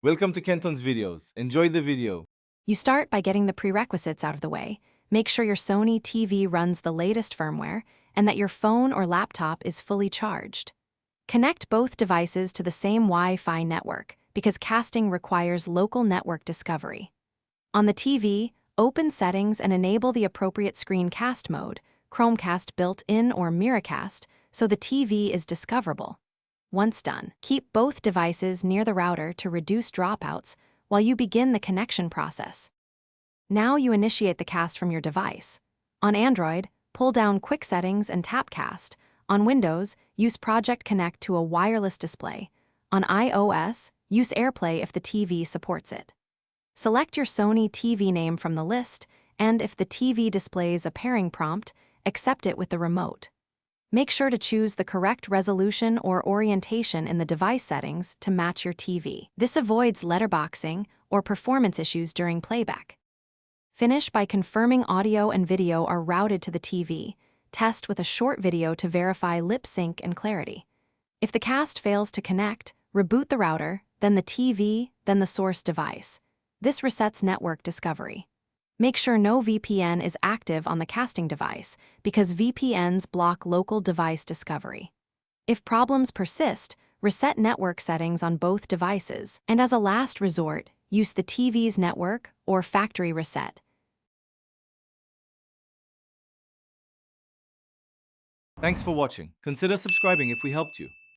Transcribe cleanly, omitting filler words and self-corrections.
Welcome to Kenton's videos. Enjoy the video. You start by getting the prerequisites out of the way. Make sure your Sony TV runs the latest firmware and that your phone or laptop is fully charged. Connect both devices to the same Wi-Fi network because casting requires local network discovery. On the TV, open settings and enable the appropriate screencast mode, Chromecast built-in or Miracast, so the TV is discoverable. Once done, keep both devices near the router to reduce dropouts while you begin the connection process. Now you initiate the cast from your device. On Android, pull down Quick Settings and tap Cast. On Windows, use Project Connect to a wireless display. On iOS, use AirPlay if the TV supports it. Select your Sony TV name from the list, and if the TV displays a pairing prompt, accept it with the remote. Make sure to choose the correct resolution or orientation in the device settings to match your TV. This avoids letterboxing or performance issues during playback. Finish by confirming audio and video are routed to the TV. Test with a short video to verify lip sync and clarity. If the cast fails to connect, reboot the router, then the TV, then the source device. This resets network discovery. Make sure no VPN is active on the casting device because VPNs block local device discovery. If problems persist, reset network settings on both devices, and as a last resort, use the TV's network or factory reset. Thanks for watching. Consider subscribing if we helped you.